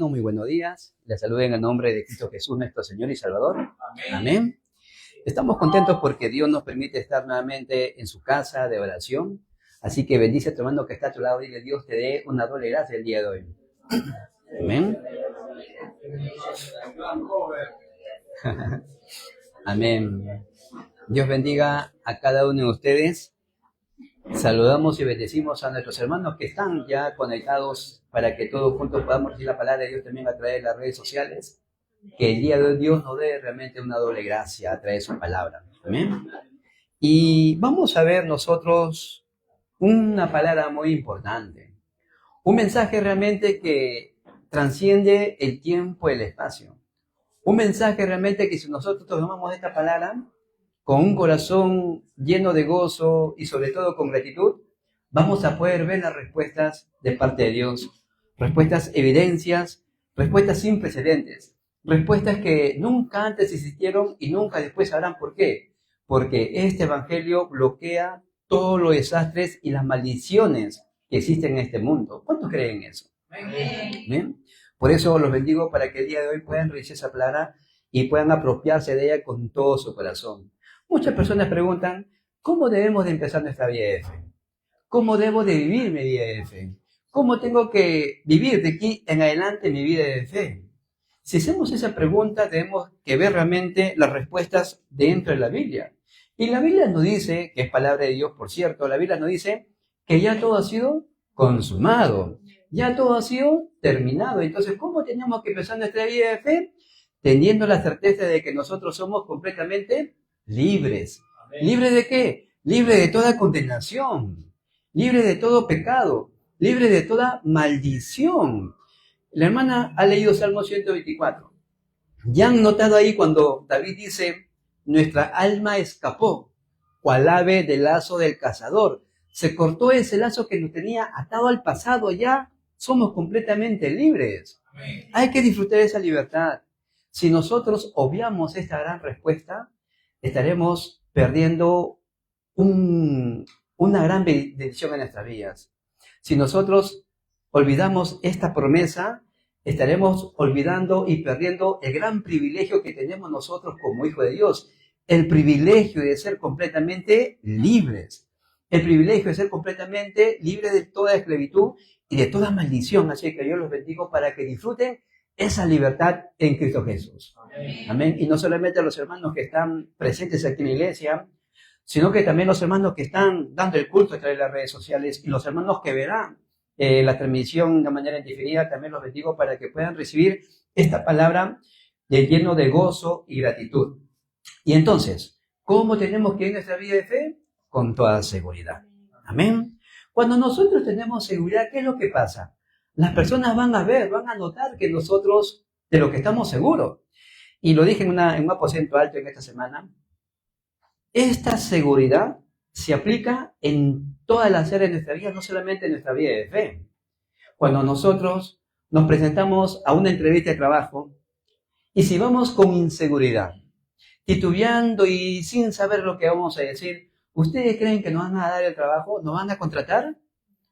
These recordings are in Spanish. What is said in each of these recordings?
Muy buenos días. Les saludo en el nombre de Cristo Jesús, nuestro Señor y Salvador. Amén. Amén. Estamos contentos porque Dios nos permite estar nuevamente en su casa de oración. Así que bendice a tu hermano que está a tu lado y dile: Dios te dé una doble gracia el día de hoy. Amén. Amén. Dios bendiga a cada uno de ustedes. Saludamos y bendecimos a nuestros hermanos que están ya conectados para que todos juntos podamos decir la palabra de Dios también a través de las redes sociales. Que el día de hoy Dios nos dé realmente una doble gracia a través de su palabra. Amén. Y vamos a ver nosotros una palabra muy importante. Un mensaje realmente que transciende el tiempo y el espacio. Un mensaje realmente que si nosotros tomamos esta palabra con un corazón lleno de gozo y sobre todo con gratitud, vamos a poder ver las respuestas de parte de Dios. Respuestas evidencias, respuestas sin precedentes. Respuestas que nunca antes existieron y nunca después sabrán por qué. Porque este evangelio bloquea todos los desastres y las maldiciones que existen en este mundo. ¿Cuántos creen eso? ¿Bien? Por eso los bendigo para que el día de hoy puedan recibir esa palabra y puedan apropiarse de ella con todo su corazón. Muchas personas preguntan: ¿cómo debemos de empezar nuestra vida de fe? ¿Cómo debo de vivir mi vida de fe? ¿Cómo tengo que vivir de aquí en adelante mi vida de fe? Si hacemos esa pregunta, tenemos que ver realmente las respuestas dentro de la Biblia. Y la Biblia nos dice, que es palabra de Dios, por cierto, la Biblia nos dice que ya todo ha sido consumado, ya todo ha sido terminado. Entonces, ¿cómo tenemos que empezar nuestra vida de fe? Teniendo la certeza de que nosotros somos completamente libres. Amén. ¿Libres de qué? Libres de toda condenación, libres de todo pecado, libres de toda maldición. La hermana ha leído Salmo 124. Ya han notado ahí cuando David dice: nuestra alma escapó, cual ave del lazo del cazador. Se cortó ese lazo que nos tenía atado al pasado, ya somos completamente libres. Amén. Hay que disfrutar de esa libertad. Si nosotros obviamos esta gran respuesta, estaremos perdiendo una gran bendición en nuestras vidas. Si nosotros olvidamos esta promesa, estaremos olvidando y perdiendo el gran privilegio que tenemos nosotros como hijos de Dios. El privilegio de ser completamente libres. El privilegio de ser completamente libres de toda esclavitud y de toda maldición. Así que yo los bendigo para que disfruten esa libertad en Cristo Jesús. Amén. Amén. Y no solamente a los hermanos que están presentes aquí en la iglesia, sino que también los hermanos que están dando el culto a través de las redes sociales y los hermanos que verán la transmisión de manera indefinida, también los bendigo para que puedan recibir esta palabra lleno de gozo y gratitud. Y entonces, ¿cómo tenemos que ir en nuestra vida de fe? Con toda seguridad. Amén. Cuando nosotros tenemos seguridad, ¿qué es lo que pasa? Las personas van a ver, van a notar que nosotros, de lo que estamos seguros. Y lo dije en un aposento alto en esta semana. Esta seguridad se aplica en todas las áreas de nuestra vida, no solamente en nuestra vida de fe. Cuando nosotros nos presentamos a una entrevista de trabajo y si vamos con inseguridad, titubeando y sin saber lo que vamos a decir, ¿ustedes creen que nos van a dar el trabajo? ¿Nos van a contratar?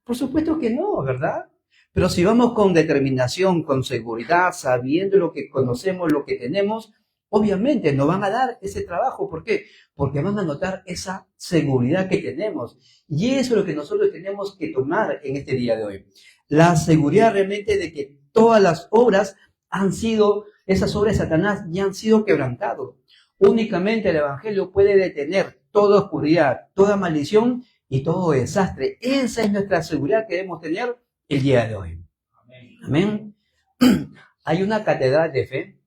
Por supuesto que no, ¿verdad? Pero si vamos con determinación, con seguridad, sabiendo lo que conocemos, lo que tenemos, obviamente nos van a dar ese trabajo. ¿Por qué? Porque van a notar esa seguridad que tenemos. Y eso es lo que nosotros tenemos que tomar en este día de hoy. La seguridad realmente de que todas las obras esas obras de Satanás ya han sido quebrantadas. Únicamente el Evangelio puede detener toda oscuridad, toda maldición y todo desastre. Esa es nuestra seguridad que debemos tener el día de hoy. Amén. Hay una catedral de fe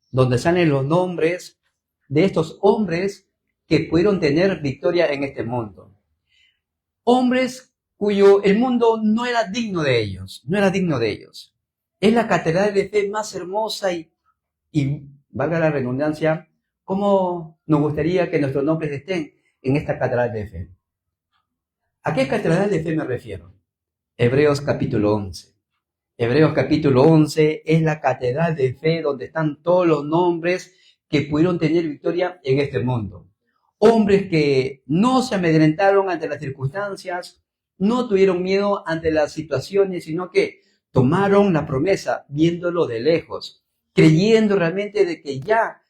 donde salen los nombres de estos hombres que pudieron tener victoria en este mundo. Hombres cuyo el mundo no era digno de ellos, no era digno de ellos. Es la catedral de fe más hermosa y valga la redundancia, ¿cómo nos gustaría que nuestros nombres estén en esta catedral de fe? ¿A qué catedral de fe me refiero? Hebreos capítulo 11. Hebreos capítulo 11 es la catedral de fe donde están todos los nombres que pudieron tener victoria en este mundo. Hombres que no se amedrentaron ante las circunstancias, no tuvieron miedo ante las situaciones, sino que tomaron la promesa viéndolo de lejos, creyendo realmente de que ya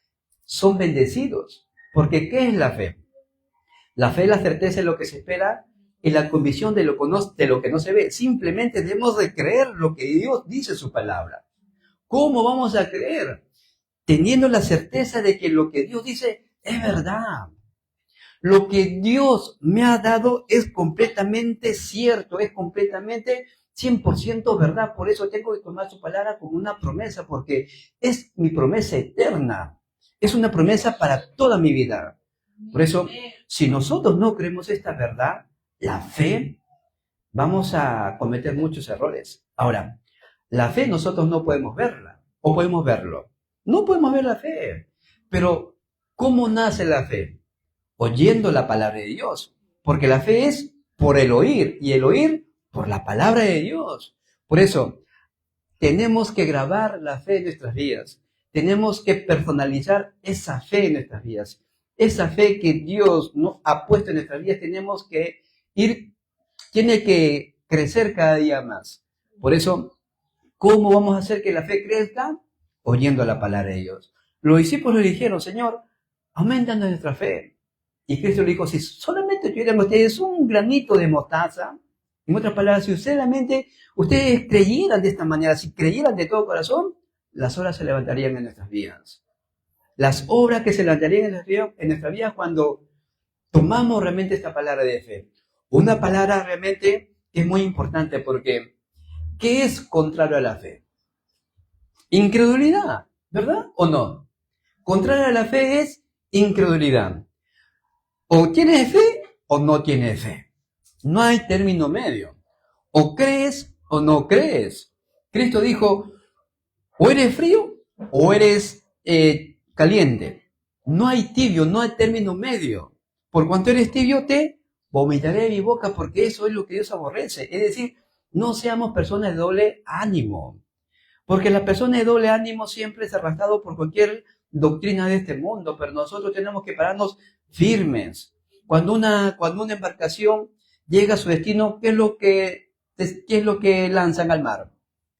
son bendecidos. Porque ¿qué es la fe? La fe es la certeza de lo que se espera y la convicción de lo que no se ve. Simplemente debemos de creer lo que Dios dice en su palabra. ¿Cómo vamos a creer? Teniendo la certeza de que lo que Dios dice es verdad. Lo que Dios me ha dado es completamente cierto, es completamente 100% verdad. Por eso tengo que tomar su palabra como una promesa, porque es mi promesa eterna. Es una promesa para toda mi vida. Por eso, si nosotros no creemos esta verdad, la fe, vamos a cometer muchos errores. Ahora, la fe nosotros no podemos verla, o podemos verlo. No podemos ver la fe. Pero, ¿cómo nace la fe? Oyendo la palabra de Dios. Porque la fe es por el oír, y el oír por la palabra de Dios. Por eso, tenemos que grabar la fe en nuestras vidas. Tenemos que personalizar esa fe en nuestras vidas. Esa fe que Dios nos ha puesto en nuestras vidas, tiene que crecer cada día más. Por eso, ¿cómo vamos a hacer que la fe crezca? Oyendo la palabra de Dios. Los discípulos le dijeron, Señor, aumentanos nuestra fe. Y Cristo le dijo, si solamente tuviéramos ustedes un granito de mostaza, en otras palabras, si ustedes creyeran de esta manera, si creyeran de todo corazón, las obras se levantarían en nuestras vidas. Las obras que se levantarían en nuestras vidas cuando tomamos realmente esta palabra de fe. Una palabra realmente que es muy importante porque, ¿qué es contrario a la fe? Incredulidad, ¿verdad o no? Contrario a la fe es incredulidad. O tienes fe o no tienes fe. No hay término medio. O crees o no crees. Cristo dijo, o eres frío o eres caliente. No hay tibio, no hay término medio. Por cuanto eres tibio, te vomitaré de mi boca, porque eso es lo que Dios aborrece. Es decir, no seamos personas de doble ánimo. Porque la persona de doble ánimo siempre es arrastrado por cualquier doctrina de este mundo, pero nosotros tenemos que pararnos firmes. Cuando una embarcación llega a su destino, ¿qué es lo que lanzan al mar?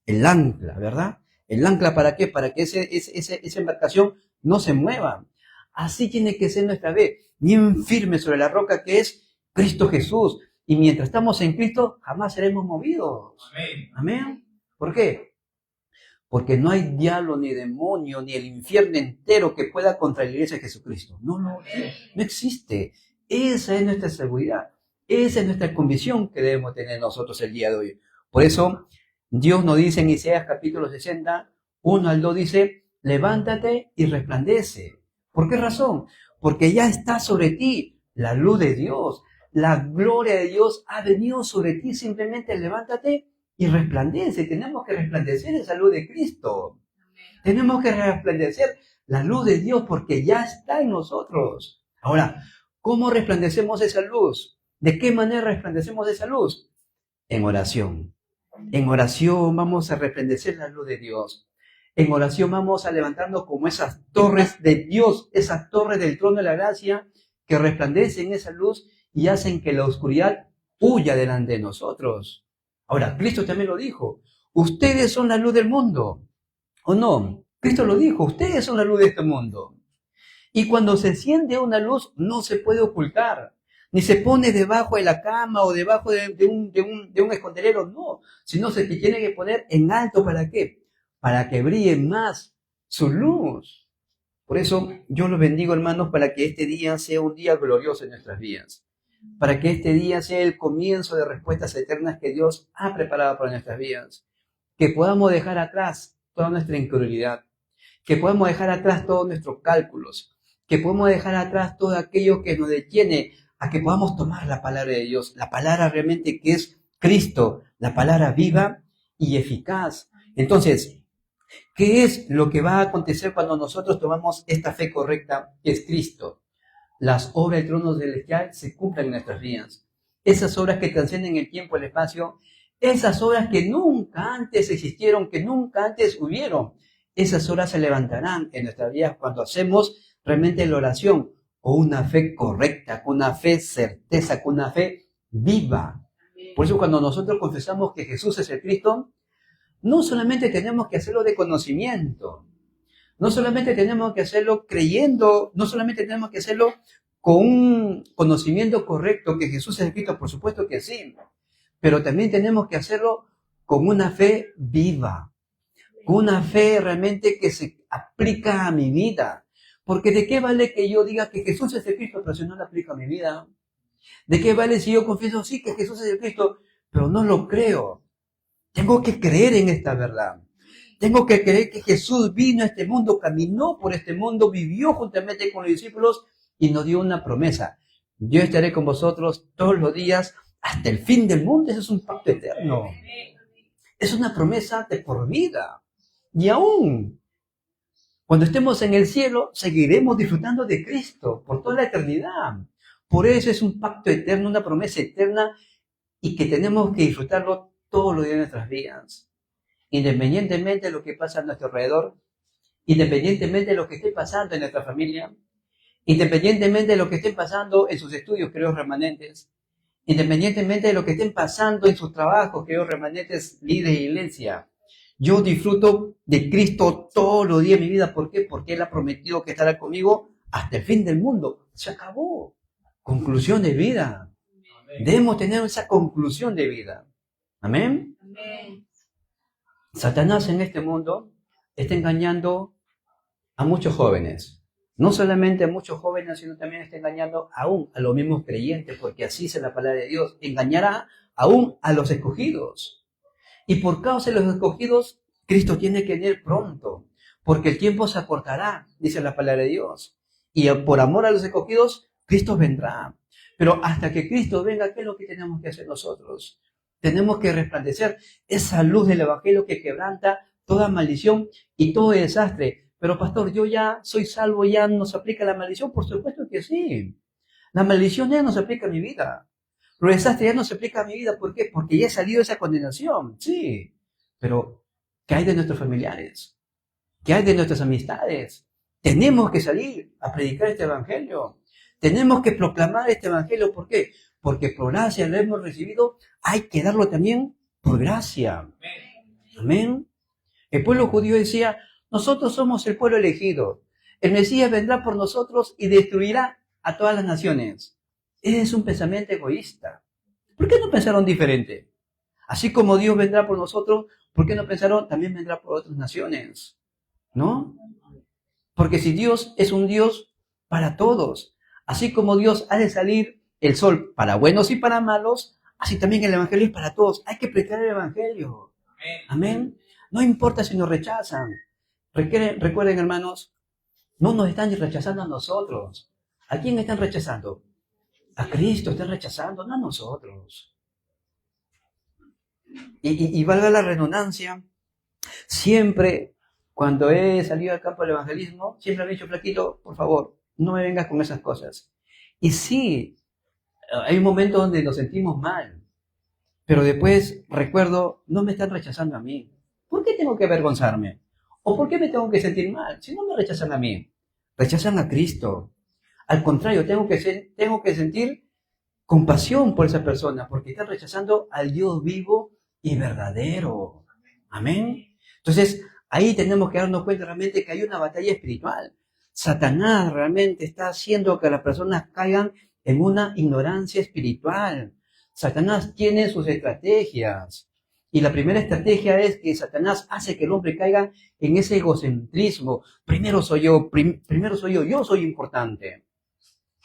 El ancla, ¿verdad? ¿El ancla para qué? Para que esa embarcación no se mueva. Así tiene que ser nuestra fe, bien firme sobre la roca que es Cristo Jesús. Y mientras estamos en Cristo, jamás seremos movidos. Amén. Amén. ¿Por qué? Porque no hay diablo, ni demonio, ni el infierno entero que pueda contra la iglesia de Jesucristo. No existe. Esa es nuestra seguridad. Esa es nuestra convicción que debemos tener nosotros el día de hoy. Por eso, Dios nos dice en Isaías capítulo 60, 1 al 2, dice, levántate y resplandece. ¿Por qué razón? Porque ya está sobre ti la luz de Dios. La gloria de Dios ha venido sobre ti. Simplemente levántate y resplandece. Tenemos que resplandecer esa luz de Cristo. Tenemos que resplandecer la luz de Dios porque ya está en nosotros. Ahora, ¿cómo resplandecemos esa luz? ¿De qué manera resplandecemos esa luz? En oración. En oración vamos a resplandecer la luz de Dios. En oración vamos a levantarnos como esas torres de Dios, esas torres del trono de la gracia que resplandecen esa luz y hacen que la oscuridad huya delante de nosotros. Ahora, Cristo también lo dijo. Ustedes son la luz del mundo. ¿O no? Cristo lo dijo. Ustedes son la luz de este mundo. Y cuando se enciende una luz, no se puede ocultar. Ni se pone debajo de la cama o debajo de un escondedero. No. Sino se tiene que poner en alto. ¿Para qué? Para que brille más su luz. Por eso yo los bendigo, hermanos, para que este día sea un día glorioso en nuestras vidas. Para que este día sea el comienzo de respuestas eternas que Dios ha preparado para nuestras vidas. Que podamos dejar atrás toda nuestra incredulidad. Que podamos dejar atrás todos nuestros cálculos. Que podamos dejar atrás todo aquello que nos detiene a que podamos tomar la palabra de Dios. La palabra realmente que es Cristo. La palabra viva y eficaz. Entonces, ¿qué es lo que va a acontecer cuando nosotros tomamos esta fe correcta que es Cristo? Las obras del trono celestial se cumplen en nuestras vidas. Esas obras que trascienden el tiempo y el espacio, esas obras que nunca antes existieron, que nunca antes hubieron, esas obras se levantarán en nuestras vidas cuando hacemos realmente la oración con una fe correcta, con una fe certeza, con una fe viva. Por eso cuando nosotros confesamos que Jesús es el Cristo, no solamente tenemos que hacerlo de conocimiento, no solamente tenemos que hacerlo creyendo, no solamente tenemos que hacerlo con un conocimiento correcto que Jesús es el Cristo, por supuesto que sí, pero también tenemos que hacerlo con una fe viva, con una fe realmente que se aplica a mi vida. Porque ¿de qué vale que yo diga que Jesús es el Cristo, pero si no lo aplico a mi vida? ¿De qué vale si yo confieso sí que Jesús es el Cristo, pero no lo creo? Tengo que creer en esta verdad. Tengo que creer que Jesús vino a este mundo, caminó por este mundo, vivió juntamente con los discípulos y nos dio una promesa. Yo estaré con vosotros todos los días hasta el fin del mundo. Eso es un pacto eterno. Es una promesa de por vida. Y aún cuando estemos en el cielo, seguiremos disfrutando de Cristo por toda la eternidad. Por eso es un pacto eterno, una promesa eterna y que tenemos que disfrutarlo todos los días de nuestras vidas. Independientemente de lo que pasa a nuestro alrededor, independientemente de lo que esté pasando en nuestra familia, independientemente de lo que esté pasando en sus estudios, queridos remanentes, independientemente de lo que estén pasando en sus trabajos, queridos remanentes, líderes de iglesia. Yo disfruto de Cristo todos los días de mi vida. ¿Por qué? Porque Él ha prometido que estará conmigo hasta el fin del mundo. Se acabó. Conclusión de vida. Debemos tener esa conclusión de vida. Amén. Amén. Satanás en este mundo está engañando a muchos jóvenes. No solamente a muchos jóvenes, sino también está engañando aún a los mismos creyentes, porque así es la palabra de Dios. Engañará aún a los escogidos. Y por causa de los escogidos, Cristo tiene que venir pronto, porque el tiempo se acortará, dice la palabra de Dios. Y por amor a los escogidos, Cristo vendrá. Pero hasta que Cristo venga, ¿qué es lo que tenemos que hacer nosotros? Tenemos que resplandecer esa luz del Evangelio que quebranta toda maldición y todo desastre. Pero pastor, yo ya soy salvo, ya no se aplica la maldición. Por supuesto que sí. La maldición ya no se aplica a mi vida. Los desastres ya no se aplica a mi vida. ¿Por qué? Porque ya he salido de esa condenación. Sí. Pero, ¿qué hay de nuestros familiares? ¿Qué hay de nuestras amistades? Tenemos que salir a predicar este Evangelio. Tenemos que proclamar este Evangelio. ¿Por qué? Porque por gracia lo hemos recibido. Hay que darlo también por gracia. Amén. El pueblo judío decía, nosotros somos el pueblo elegido. El Mesías vendrá por nosotros y destruirá a todas las naciones. Ese es un pensamiento egoísta. ¿Por qué no pensaron diferente? Así como Dios vendrá por nosotros, ¿por qué no pensaron también vendrá por otras naciones? ¿No? Porque si Dios es un Dios para todos, así como Dios ha de salir el sol para buenos y para malos, así también el Evangelio es para todos. Hay que predicar el Evangelio. Amén. No importa si nos rechazan. Recuerden, hermanos, no nos están rechazando a nosotros. ¿A quién están rechazando? A Cristo están rechazando, no a nosotros. Y valga la redundancia, siempre cuando he salido al campo del evangelismo, siempre me he dicho, flaquito, por favor, no me vengas con esas cosas. Y sí, hay un momento donde nos sentimos mal, pero después recuerdo, no me están rechazando a mí. ¿Por qué tengo que avergonzarme? ¿O por qué me tengo que sentir mal? Si no me rechazan a mí, rechazan a Cristo. Al contrario, tengo que sentir compasión por esa persona, porque está rechazando al Dios vivo y verdadero. Amén. Entonces, ahí tenemos que darnos cuenta realmente que hay una batalla espiritual. Satanás realmente está haciendo que las personas caigan en una ignorancia espiritual. Satanás tiene sus estrategias. Y la primera estrategia es que Satanás hace que el hombre caiga en ese egocentrismo. Primero soy yo, yo soy importante.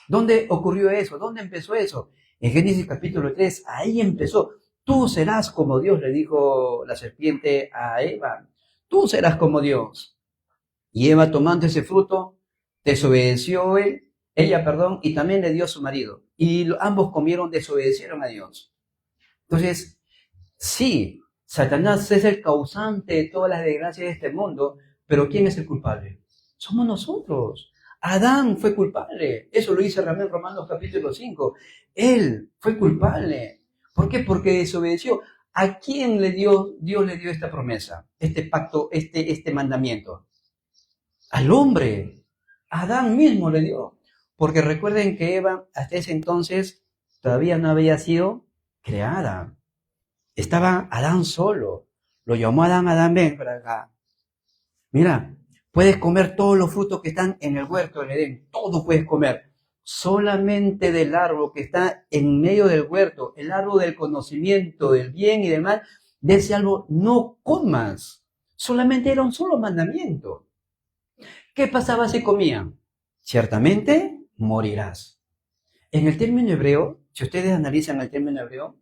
¿Dónde ocurrió eso? ¿Dónde empezó eso? En Génesis capítulo 3, ahí empezó. Tú serás como Dios, le dijo la serpiente a Eva. Tú serás como Dios. Y Eva, tomando ese fruto, desobedeció ella, y también le dio a su marido. Y ambos comieron, desobedecieron a Dios. Entonces, sí, Satanás es el causante de todas las desgracias de este mundo, pero ¿quién es el culpable? Somos nosotros. Adán fue culpable. Eso lo dice también Romanos capítulo 5. Él fue culpable. ¿Por qué? Porque desobedeció. ¿A quién Dios le dio esta promesa? Este pacto, este mandamiento. Al hombre. A Adán mismo le dio. Porque recuerden que Eva hasta ese entonces todavía no había sido creada. Estaba Adán solo. Lo llamó Adán, Adán, ven para acá. Mira, puedes comer todos los frutos que están en el huerto del Edén, todo puedes comer. Solamente del árbol que está en medio del huerto, el árbol del conocimiento del bien y del mal, de ese árbol no comas. Solamente era un solo mandamiento. ¿Qué pasaba si comían? Ciertamente morirás. En el término hebreo, si ustedes analizan el término hebreo,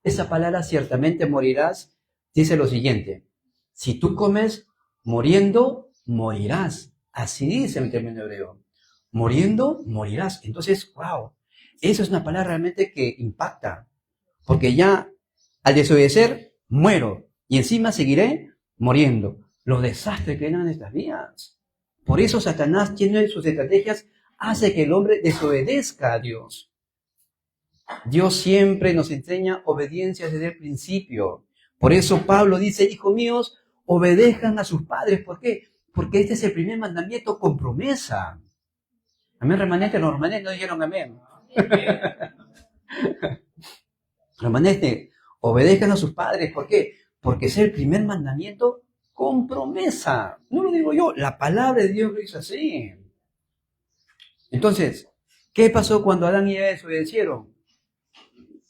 esa palabra ciertamente morirás dice lo siguiente: si tú comes muriendo, morirás. Así dice el término hebreo. Muriendo, morirás. Entonces, wow, eso es una palabra realmente que impacta. Porque ya al desobedecer, muero. Y encima seguiré muriendo. Los desastres que eran en estas vidas. Por eso Satanás tiene sus estrategias, hace que el hombre desobedezca a Dios. Dios siempre nos enseña obediencia desde el principio. Por eso Pablo dice, hijos míos, obedezcan a sus padres. ¿Por qué? Porque este es el primer mandamiento con promesa. Amén, remanente. Los remanentes no dijeron amén. Remanente, obedezcan a sus padres. ¿Por qué? Porque es el primer mandamiento con promesa. No lo digo yo, la palabra de Dios lo hizo así. Entonces, ¿qué pasó cuando Adán y Eva desobedecieron?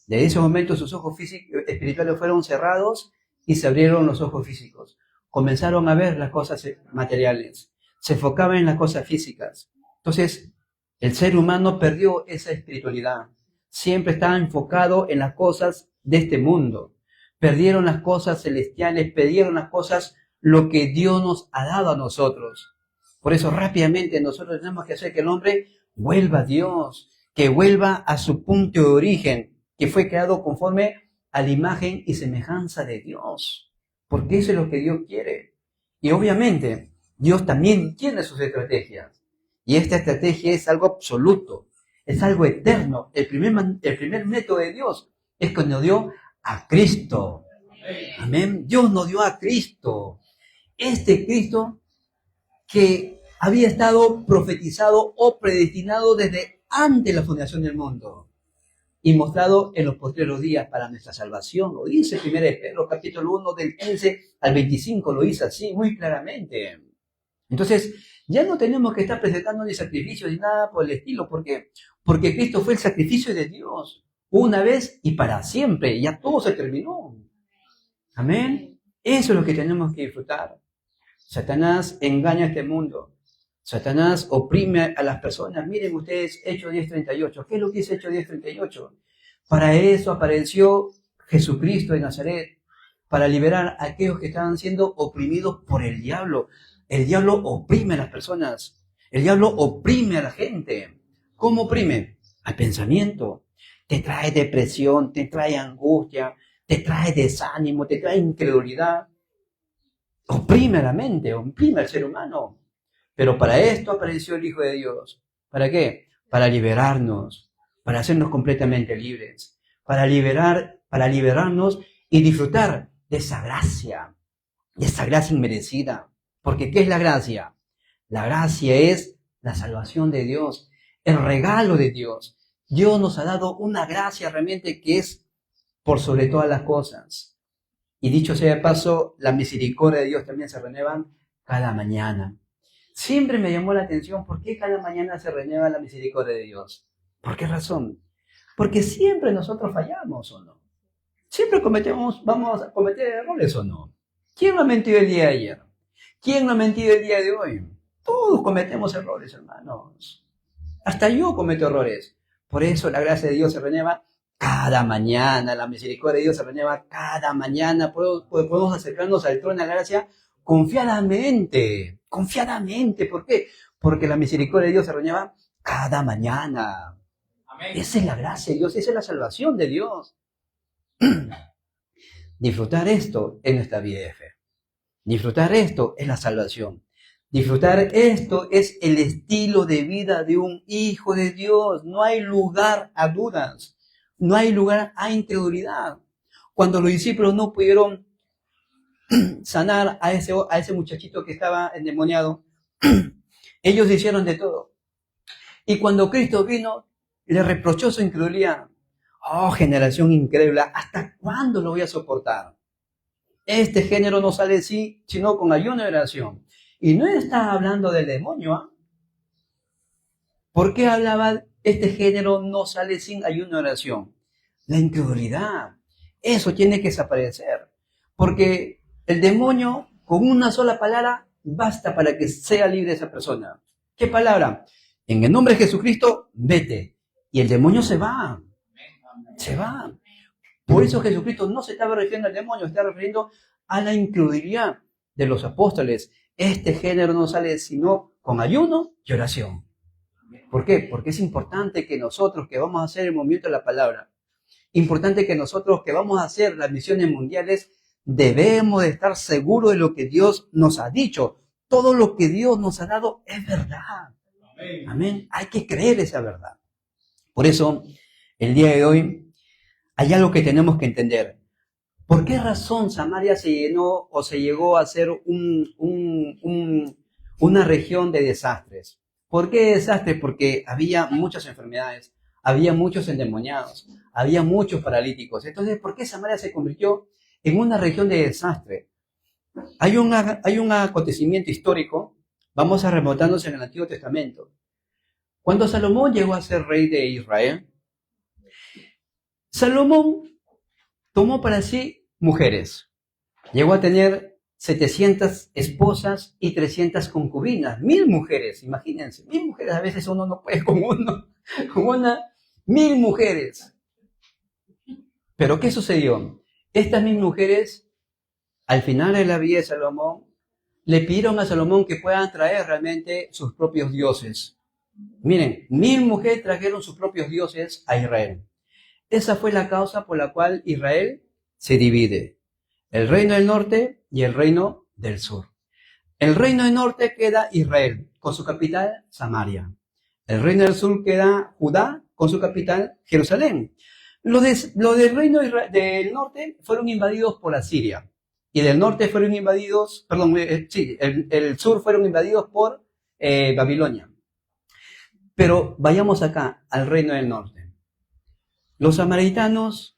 De ese momento sus ojos espirituales fueron cerrados y se abrieron los ojos físicos. Comenzaron a ver las cosas materiales. Se enfocaban en las cosas físicas. Entonces, el ser humano perdió esa espiritualidad. Siempre estaba enfocado en las cosas de este mundo. Perdieron las cosas celestiales, perdieron las cosas, lo que Dios nos ha dado a nosotros. Por eso rápidamente nosotros tenemos que hacer que el hombre vuelva a Dios, que vuelva a su punto de origen, que fue creado conforme a la imagen y semejanza de Dios. Porque eso es lo que Dios quiere. Y obviamente, Dios también tiene sus estrategias. Y esta estrategia es algo absoluto, es algo eterno. El primer método de Dios es que nos dio a Cristo. Amén. Dios nos dio a Cristo. Este Cristo que había estado profetizado o predestinado desde antes de la fundación del mundo y mostrado en los postreros días para nuestra salvación. Lo dice 1 Pedro capítulo 1 del 15 al 25, lo dice así muy claramente. Entonces, ya no tenemos que estar presentando ni sacrificios ni nada por el estilo. ¿Por qué? Porque Cristo fue el sacrificio de Dios una vez y para siempre. Ya todo se terminó. Amén. Eso es lo que tenemos que disfrutar. Satanás engaña a este mundo. Satanás oprime a las personas. Miren ustedes Hechos 10:38. ¿Qué es lo que dice Hechos 10:38? Para eso apareció Jesucristo de Nazaret, para liberar a aquellos que estaban siendo oprimidos por el diablo. El diablo oprime a las personas. El diablo oprime a la gente. ¿Cómo oprime? Al pensamiento. Te trae depresión, te trae angustia, te trae desánimo, te trae incredulidad. Oprime a la mente, oprime al ser humano. Pero para esto apareció el Hijo de Dios. ¿Para qué? Para liberarnos, para hacernos completamente libres, para liberarnos y disfrutar de esa gracia inmerecida. Porque ¿qué es la gracia? La gracia es la salvación de Dios, el regalo de Dios. Dios nos ha dado una gracia realmente que es por sobre todas las cosas. Y dicho sea de paso, la misericordia de Dios también se renueva cada mañana. Siempre me llamó la atención por qué cada mañana se renueva la misericordia de Dios. ¿Por qué razón? Porque siempre nosotros fallamos, ¿o no? Siempre vamos a cometer errores, ¿o no? ¿Quién no ha mentido el día de ayer? ¿Quién no ha mentido el día de hoy? Todos cometemos errores, hermanos. Hasta yo cometo errores. Por eso la gracia de Dios se renueva cada mañana. La misericordia de Dios se renueva cada mañana. Podemos acercarnos al trono de la gracia confiadamente. Confiadamente. ¿Por qué? Porque la misericordia de Dios se renueva cada mañana. Amén. Esa es la gracia de Dios. Esa es la salvación de Dios. Disfrutar esto es nuestra vida de fe. Disfrutar esto es la salvación. Disfrutar esto es el estilo de vida de un hijo de Dios. No hay lugar a dudas. No hay lugar a incredulidad. Cuando los discípulos no pudieron sanar a ese muchachito que estaba endemoniado, ellos hicieron de todo. Y cuando Cristo vino, le reprochó su incredulidad. Oh, generación incrédula, ¿hasta cuándo lo voy a soportar? Este género no sale así, sino con ayuno y oración. Y no está hablando del demonio, ¿ah? ¿Por qué hablaba este género no sale sin ayuno y oración? La incredulidad. Eso tiene que desaparecer. Porque el demonio, con una sola palabra, basta para que sea libre esa persona. ¿Qué palabra? En el nombre de Jesucristo, vete. Y el demonio se va. Se va. Por eso Jesucristo no se estaba refiriendo al demonio, se estaba refiriendo a la incredulidad de los apóstoles. Este género no sale sino con ayuno y oración. ¿Por qué? Porque es importante que nosotros que vamos a hacer el movimiento de la palabra, importante que nosotros que vamos a hacer las misiones mundiales, debemos de estar seguros de lo que Dios nos ha dicho. Todo lo que Dios nos ha dado es verdad. Amén. Hay que creer esa verdad. Por eso, el día de hoy, hay algo que tenemos que entender. ¿Por qué razón Samaria se llenó o se llegó a ser una región de desastres? ¿Por qué desastres? Porque había muchas enfermedades, había muchos endemoniados, había muchos paralíticos. Entonces, ¿por qué Samaria se convirtió en una región de desastre? Hay un acontecimiento histórico, vamos a remontarnos en el Antiguo Testamento. Cuando Salomón llegó a ser rey de Israel, Salomón tomó para sí mujeres. Llegó a tener 700 esposas y 300 concubinas. 1000 mujeres, imagínense. 1000 mujeres, a veces uno no puede con una, 1000 mujeres. Pero ¿qué sucedió? Estas 1000 mujeres, al final de la vida de Salomón, le pidieron a Salomón que puedan traer realmente sus propios dioses. Miren, 1000 mujeres trajeron sus propios dioses a Israel. Esa fue la causa por la cual Israel se divide. El reino del norte y el reino del sur. El reino del norte queda Israel, con su capital Samaria. El reino del sur queda Judá, con su capital Jerusalén. Los del reino del norte fueron invadidos por Asiria. Y del norte fueron invadidos, el sur fueron invadidos por Babilonia. Pero vayamos acá, al reino del norte. Los samaritanos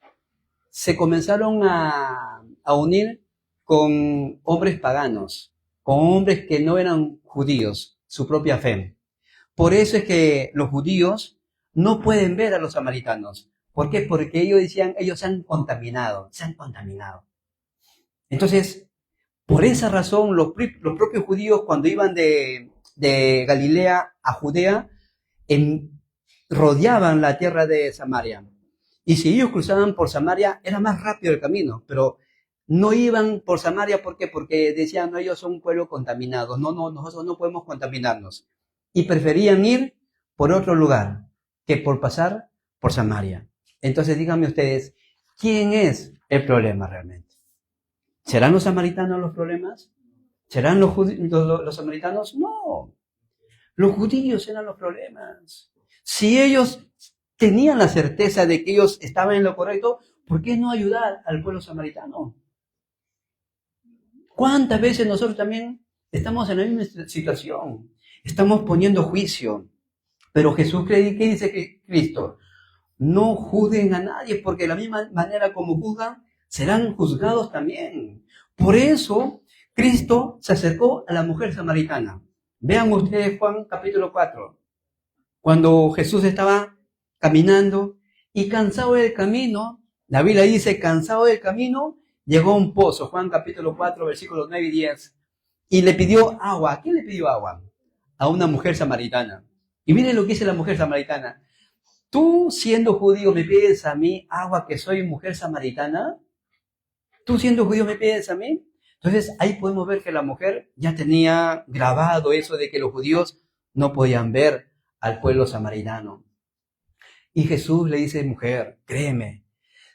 se comenzaron a unir con hombres paganos, con hombres que no eran judíos, su propia fe. Por eso es que los judíos no pueden ver a los samaritanos. ¿Por qué? Porque ellos decían, ellos se han contaminado. Entonces, por esa razón, los propios judíos, cuando iban de Galilea a Judea, rodeaban la tierra de Samaria. Y si ellos cruzaban por Samaria, era más rápido el camino, pero no iban por Samaria, ¿por qué? Porque decían, no, ellos son un pueblo contaminado, no, nosotros no podemos contaminarnos. Y preferían ir por otro lugar que por pasar por Samaria. Entonces díganme ustedes, ¿quién es el problema realmente? ¿Serán los samaritanos los problemas? ¿Serán los samaritanos? No, los judíos eran los problemas. Si ellos tenían la certeza de que ellos estaban en lo correcto, ¿por qué no ayudar al pueblo samaritano? ¿Cuántas veces nosotros también estamos en la misma situación? Estamos poniendo juicio. Pero Jesús, ¿qué dice Cristo? No juzguen a nadie, porque de la misma manera como juzgan, serán juzgados también. Por eso, Cristo se acercó a la mujer samaritana. Vean ustedes Juan capítulo 4. Cuando Jesús estaba caminando y cansado del camino, la Biblia dice, cansado del camino, llegó a un pozo, Juan capítulo 4, versículos 9 y 10, y le pidió agua. ¿A quién le pidió agua? A una mujer samaritana. Y miren lo que dice la mujer samaritana. ¿Tú, siendo judío, me pides a mí agua que soy mujer samaritana? ¿Tú, siendo judío, me pides a mí? Entonces, ahí podemos ver que la mujer ya tenía grabado eso de que los judíos no podían ver al pueblo samaritano. Y Jesús le dice, mujer, créeme,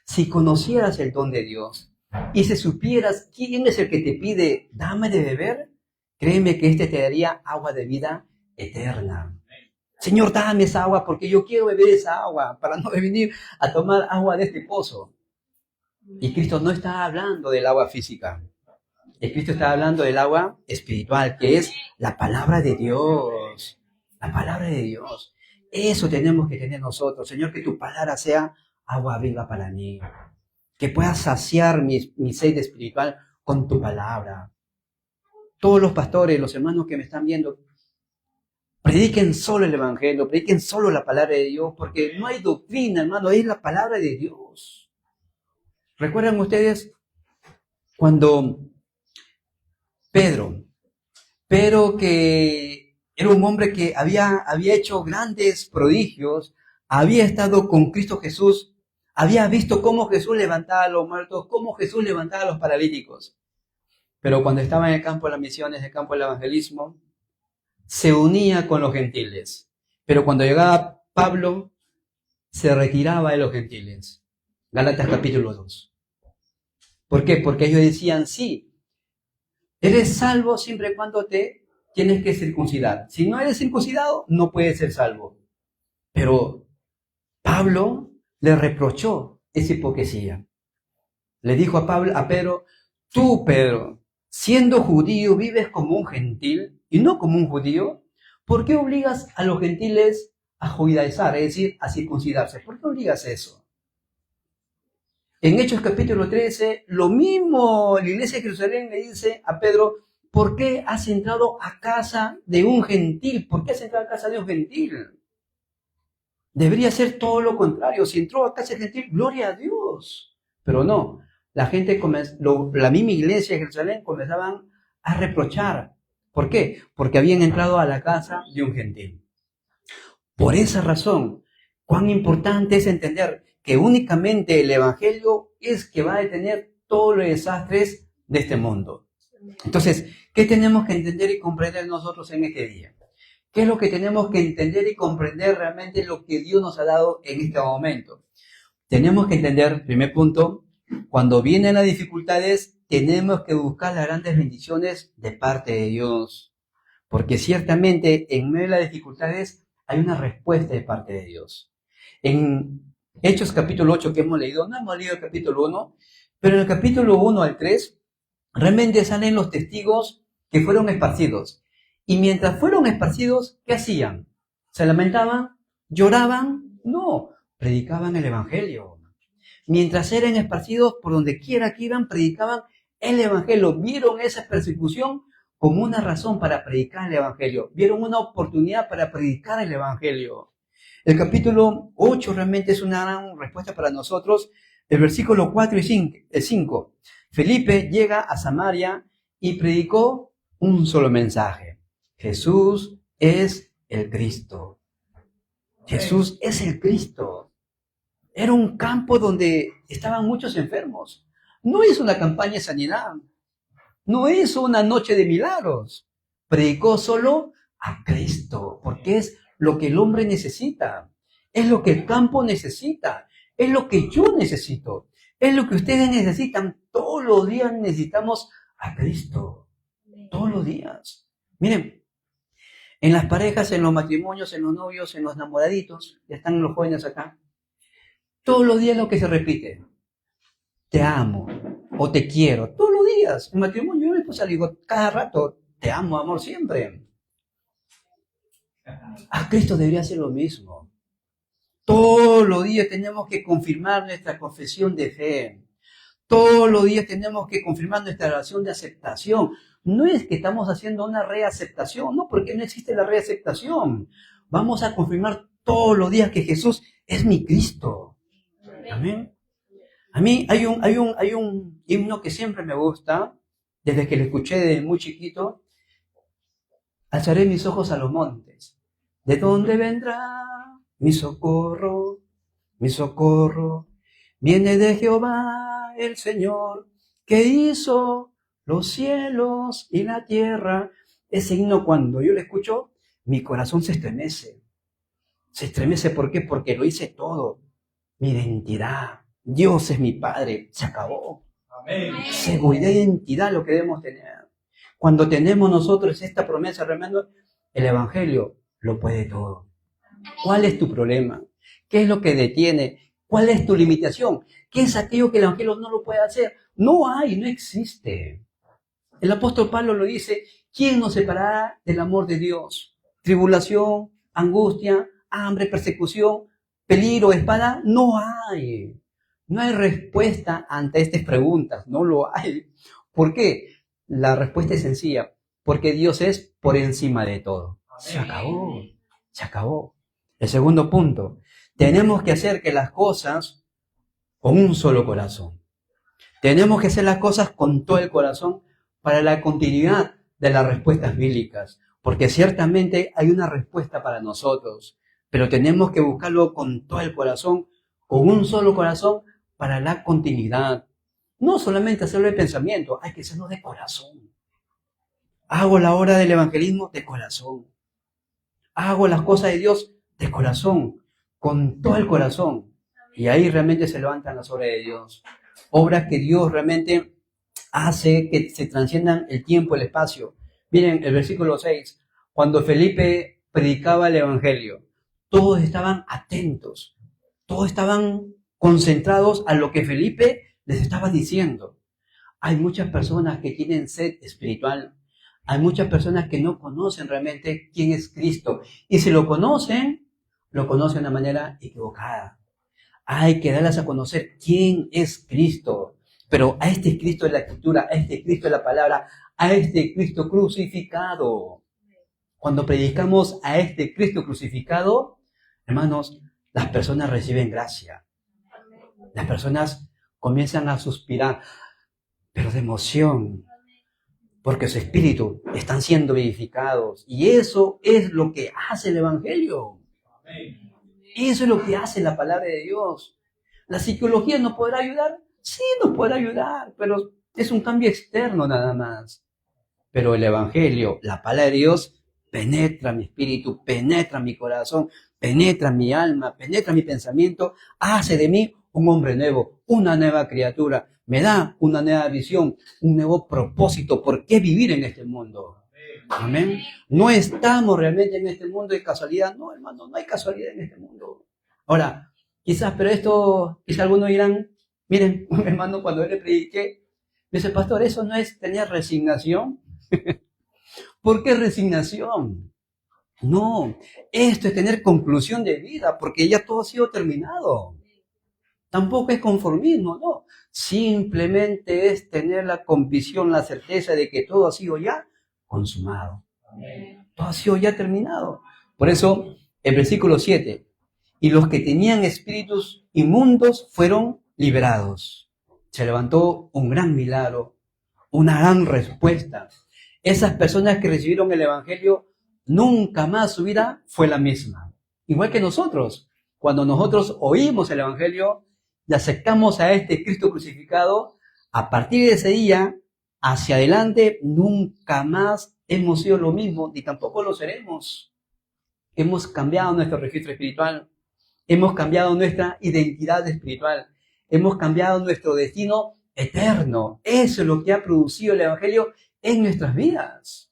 si conocieras el don de Dios y si supieras quién es el que te pide, dame de beber, créeme que este te daría agua de vida eterna. Señor, dame esa agua porque yo quiero beber esa agua para no venir a tomar agua de este pozo. Y Cristo no está hablando del agua física. Cristo está hablando del agua espiritual, que es la palabra de Dios. La palabra de Dios. Eso tenemos que tener nosotros. Señor, que tu palabra sea agua viva para mí. Que pueda saciar mi sed espiritual con tu palabra. Todos los pastores, los hermanos que me están viendo, prediquen solo el Evangelio, prediquen solo la palabra de Dios, porque no hay doctrina, hermano, es la palabra de Dios. ¿Recuerdan ustedes cuando Pedro que era un hombre que había hecho grandes prodigios, había estado con Cristo Jesús, había visto cómo Jesús levantaba a los muertos, cómo Jesús levantaba a los paralíticos? Pero cuando estaba en el campo de las misiones, en el campo del evangelismo, se unía con los gentiles. Pero cuando llegaba Pablo, se retiraba de los gentiles. Gálatas capítulo 2. ¿Por qué? Porque ellos decían, sí, eres salvo siempre y cuando te tienes que circuncidar. Si no eres circuncidado, no puedes ser salvo. Pero Pablo le reprochó esa hipocresía. Le dijo a Pedro, tú, Pedro, siendo judío, vives como un gentil y no como un judío. ¿Por qué obligas a los gentiles a judaizar, es decir, a circuncidarse? ¿Por qué obligas eso? En Hechos capítulo 13, lo mismo la iglesia de Jerusalén le dice a Pedro, ¿por qué has entrado a casa de un gentil? ¿Por qué has entrado a casa de un gentil? Debería ser todo lo contrario. Si entró a casa de gentil, gloria a Dios. Pero no, la gente, la misma iglesia de Jerusalén comenzaban a reprochar. ¿Por qué? Porque habían entrado a la casa de un gentil. Por esa razón, cuán importante es entender que únicamente el Evangelio es que va a detener todos los desastres de este mundo. Entonces, ¿qué tenemos que entender y comprender nosotros en este día? ¿Qué es lo que tenemos que entender y comprender realmente lo que Dios nos ha dado en este momento? Tenemos que entender, primer punto, cuando vienen las dificultades, tenemos que buscar las grandes bendiciones de parte de Dios. Porque ciertamente en medio de las dificultades hay una respuesta de parte de Dios. En Hechos capítulo 8 que hemos leído, no hemos leído el capítulo 1, pero en el capítulo 1 al 3, realmente salen los testigos que fueron esparcidos. Y mientras fueron esparcidos, ¿qué hacían? ¿Se lamentaban? ¿Lloraban? No, predicaban el Evangelio. Mientras eran esparcidos por donde quiera que iban, predicaban el Evangelio. Vieron esa persecución como una razón para predicar el Evangelio. Vieron una oportunidad para predicar el Evangelio. El capítulo 8 realmente es una gran respuesta para nosotros. El versículo 4 y 5. Felipe llega a Samaria y predicó un solo mensaje. Jesús es el Cristo. Jesús es el Cristo. Era un campo donde estaban muchos enfermos. No hizo una campaña de sanidad. No hizo una noche de milagros. Predicó solo a Cristo, porque es lo que el hombre necesita. Es lo que el campo necesita. Es lo que yo necesito. Es lo que ustedes necesitan. Todos los días necesitamos a Cristo. Todos los días. Miren, en las parejas, en los matrimonios, en los novios, en los enamoraditos, ya están los jóvenes acá. Todos los días lo que se repite. Te amo o te quiero. Todos los días. En matrimonio yo a mi esposa le digo cada rato, te amo, amor, siempre. A Cristo debería ser lo mismo. Todos los días tenemos que confirmar nuestra confesión de fe. Todos los días tenemos que confirmar nuestra relación de aceptación. No es que estamos haciendo una reaceptación, no, porque no existe la reaceptación. Vamos a confirmar todos los días que Jesús es mi Cristo. Amén. A mí hay un himno que siempre me gusta, desde que lo escuché desde muy chiquito. Alzaré mis ojos a los montes. ¿De dónde vendrá mi socorro? Mi socorro viene de Jehová el Señor, que hizo los cielos y la tierra. Ese himno, cuando yo lo escucho, mi corazón se estremece. Se estremece, ¿por qué? Porque lo hice todo. Mi identidad. Dios es mi Padre. Se acabó. Amén. Seguridad e identidad lo que debemos tener. Cuando tenemos nosotros esta promesa, realmente el Evangelio lo puede todo. ¿Cuál es tu problema? ¿Qué es lo que detiene? ¿Cuál es tu limitación? ¿Qué es aquello que el Evangelio no lo puede hacer? No hay, no existe. El apóstol Pablo lo dice, ¿quién nos separará del amor de Dios? Tribulación, angustia, hambre, persecución, peligro, espada, no hay. No hay respuesta ante estas preguntas, no lo hay. ¿Por qué? La respuesta es sencilla. Porque Dios es por encima de todo. Se acabó. Se acabó. El segundo punto. Tenemos que hacer que las cosas con un solo corazón. Tenemos que hacer las cosas con todo el corazón para la continuidad de las respuestas bíblicas. Porque ciertamente hay una respuesta para nosotros. Pero tenemos que buscarlo con todo el corazón, con un solo corazón, para la continuidad. No solamente hacerlo de pensamiento, hay que hacerlo de corazón. Hago la obra del evangelismo de corazón. Hago las cosas de Dios de corazón, con todo el corazón. Y ahí realmente se levantan las obras de Dios. Obras que Dios realmente hace que se trasciendan el tiempo, el espacio. Miren el versículo 6. Cuando Felipe predicaba el evangelio, todos estaban atentos. Todos estaban concentrados a lo que Felipe les estaba diciendo. Hay muchas personas que tienen sed espiritual. Hay muchas personas que no conocen realmente quién es Cristo. Y si lo conocen de una manera equivocada. Hay que darles a conocer quién es Cristo. Pero a este Cristo de la Escritura, a este Cristo de la palabra, a este Cristo crucificado. Cuando predicamos a este Cristo crucificado, hermanos, las personas reciben gracia. Las personas comienzan a suspirar, pero de emoción, porque su espíritu están siendo vivificados. Y eso es lo que hace el Evangelio. Eso es lo que hace la palabra de Dios. ¿La psicología nos podrá ayudar? Sí, nos podrá ayudar, pero es un cambio externo nada más. Pero el Evangelio, la palabra de Dios, penetra mi espíritu, penetra mi corazón, penetra mi alma, penetra mi pensamiento, hace de mí un hombre nuevo, una nueva criatura, me da una nueva visión, un nuevo propósito. ¿Por qué vivir en este mundo? Amén. No estamos realmente en este mundo de casualidad. No, hermano, no hay casualidad en este mundo. Ahora, quizás algunos dirán, miren, un hermano cuando él le prediqué, me dice, pastor, ¿eso no es tener resignación? ¿Por qué resignación? No, esto es tener conclusión de vida, porque ya todo ha sido terminado. Tampoco es conformismo, no. Simplemente es tener la convicción, la certeza de que todo ha sido ya consumado. Todo ha sido ya terminado. Por eso, el versículo 7, y los que tenían espíritus inmundos fueron liberados. Se levantó un gran milagro, una gran respuesta. Esas personas que recibieron el evangelio, nunca más su vida fue la misma. Igual que nosotros, cuando nosotros oímos el evangelio y aceptamos a este Cristo crucificado, a partir de ese día, hacia adelante, nunca más hemos sido lo mismo, ni tampoco lo seremos. Hemos cambiado nuestro registro espiritual, hemos cambiado nuestra identidad espiritual, hemos cambiado nuestro destino eterno. Eso es lo que ha producido el evangelio en nuestras vidas.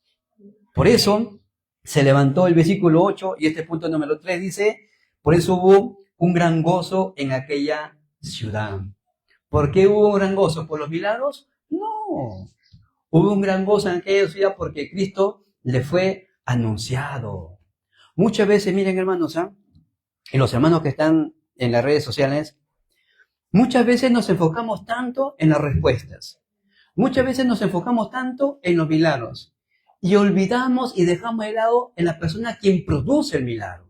Por eso se levantó el versículo 8 y este punto número 3 dice, por eso hubo un gran gozo en aquella ciudad. ¿Por qué hubo un gran gozo? ¿Por los milagros? No. Hubo un gran gozo en aquella ciudad porque Cristo le fue anunciado. Muchas veces, miren hermanos, y los hermanos que están en las redes sociales, muchas veces nos enfocamos tanto en las respuestas. Muchas veces nos enfocamos tanto en los milagros y olvidamos y dejamos de lado en la persona quien produce el milagro.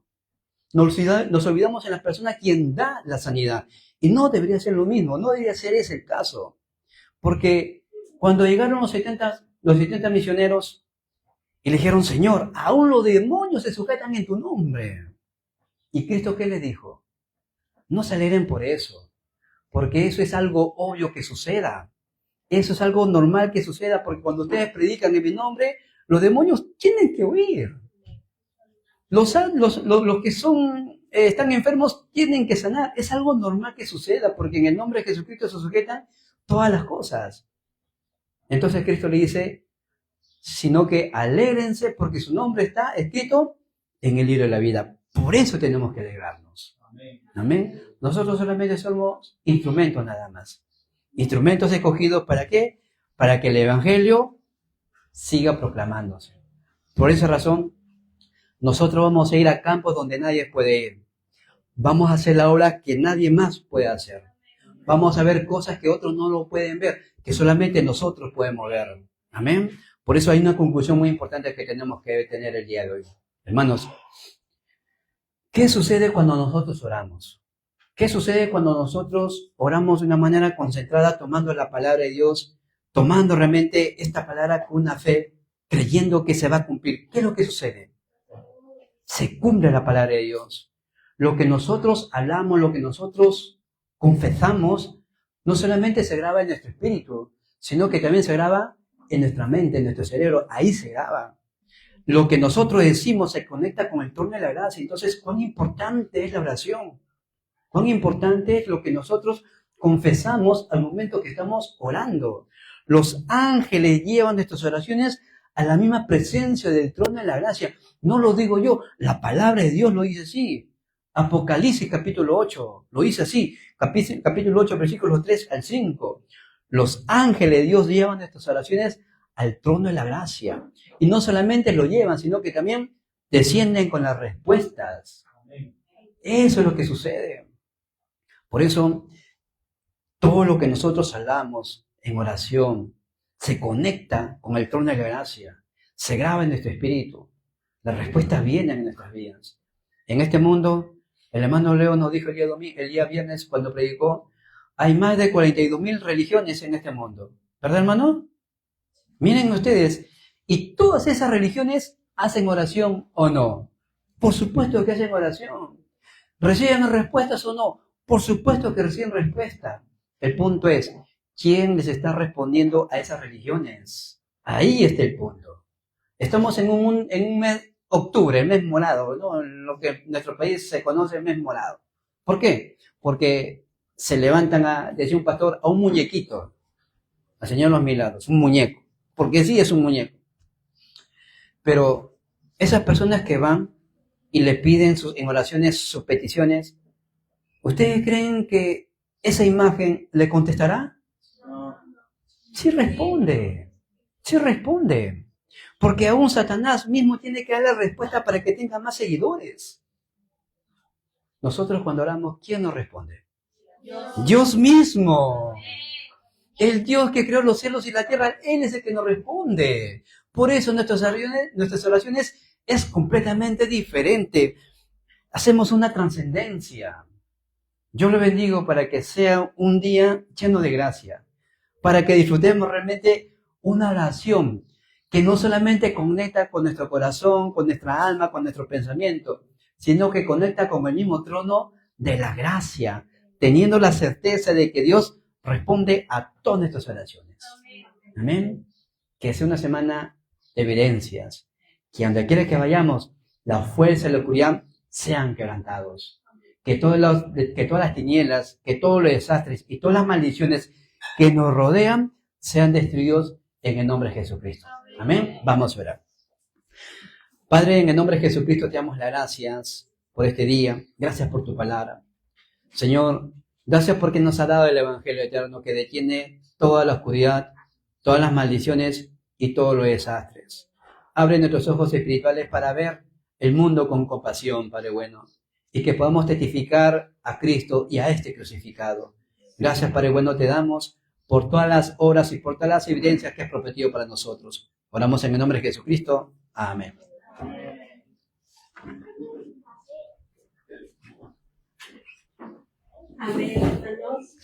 Nos olvidamos en la persona quien da la sanidad. Y no debería ser lo mismo, no debería ser ese el caso. Porque cuando llegaron los 70 misioneros y le dijeron, Señor, aún los demonios se sujetan en tu nombre. ¿Y Cristo qué les dijo? No se alegren por eso, porque eso es algo obvio que suceda. Eso es algo normal que suceda, porque cuando ustedes predican en mi nombre, los demonios tienen que huir. Los que están enfermos tienen que sanar. Es algo normal que suceda, porque en el nombre de Jesucristo se sujetan todas las cosas. Entonces Cristo le dice, sino que alégrense porque su nombre está escrito en el libro de la vida. Por eso tenemos que alegrarnos. Amén. Nosotros solamente somos instrumentos nada más. Instrumentos escogidos ¿para qué? Para que el evangelio siga proclamándose. Por esa razón, nosotros vamos a ir a campos donde nadie puede ir. Vamos a hacer la obra que nadie más puede hacer. Vamos a ver cosas que otros no lo pueden ver, que solamente nosotros podemos ver. Amén. Por eso hay una conclusión muy importante que tenemos que tener el día de hoy. Hermanos, ¿qué sucede cuando nosotros oramos? ¿Qué sucede cuando nosotros oramos de una manera concentrada, tomando la palabra de Dios, tomando realmente esta palabra con una fe, creyendo que se va a cumplir? ¿Qué es lo que sucede? Se cumple la palabra de Dios. Lo que nosotros hablamos, lo que nosotros confesamos, no solamente se graba en nuestro espíritu, sino que también se graba en nuestra mente, en nuestro cerebro. Ahí se graba. Lo que nosotros decimos se conecta con el trono de la gracia. Entonces, ¿cuán importante es la oración? ¿Cuán importante es lo que nosotros confesamos al momento que estamos orando? Los ángeles llevan nuestras oraciones a la misma presencia del trono de la gracia. No lo digo yo, la palabra de Dios lo dice así. Apocalipsis capítulo 8 lo dice así. Capítulo 8, versículos 3 al 5. Los ángeles de Dios llevan nuestras oraciones al trono de la gracia. Y no solamente lo llevan, sino que también descienden con las respuestas. Eso es lo que sucede. Por eso, todo lo que nosotros hablamos en oración se conecta con el trono de la gracia, se graba en nuestro espíritu. Las respuestas vienen en nuestras vidas. En este mundo, el hermano Leo nos dijo el día viernes cuando predicó, hay más de 42,000 religiones en este mundo. ¿Verdad, hermano? Miren ustedes, y todas esas religiones hacen oración o no. Por supuesto que hacen oración. ¿Reciben respuestas o no? Por supuesto que reciben respuesta. El punto es, ¿quién les está respondiendo a esas religiones? Ahí está el punto. Estamos en un mes, octubre, el mes morado, ¿no? Lo que en nuestro país se conoce el mes morado. ¿Por qué? Porque se levantan, decía un pastor, a un muñequito, al Señor los Milagros, un muñeco. Porque sí es un muñeco. Pero esas personas que van y le piden en oraciones sus peticiones, ¿ustedes creen que esa imagen le contestará? Sí responde, sí responde. Porque aún Satanás mismo tiene que darle respuesta para que tenga más seguidores. Nosotros cuando oramos, ¿quién nos responde? Dios mismo. El Dios que creó los cielos y la tierra, Él es el que nos responde. Por eso nuestras oraciones es completamente diferente. Hacemos una trascendencia. Yo le bendigo para que sea un día lleno de gracia, para que disfrutemos realmente una oración que no solamente conecta con nuestro corazón, con nuestra alma, con nuestro pensamiento, sino que conecta con el mismo trono de la gracia, teniendo la certeza de que Dios responde a todas nuestras oraciones. Amén. Que sea una semana de evidencias, que donde quiera que vayamos, la fuerza y la oscuridad sean quebrantados. Que todas las tinieblas, que todos los desastres y todas las maldiciones que nos rodean sean destruidos en el nombre de Jesucristo. Amén. Vamos a orar. Padre, en el nombre de Jesucristo te damos las gracias por este día. Gracias por tu palabra. Señor, gracias porque nos ha dado el Evangelio eterno que detiene toda la oscuridad, todas las maldiciones y todos los desastres. Abre nuestros ojos espirituales para ver el mundo con compasión, Padre bueno, y que podamos testificar a Cristo y a este crucificado. Gracias, Padre bueno, te damos por todas las obras y por todas las evidencias que has prometido para nosotros. Oramos en el nombre de Jesucristo. Amén. Amén, hermanos.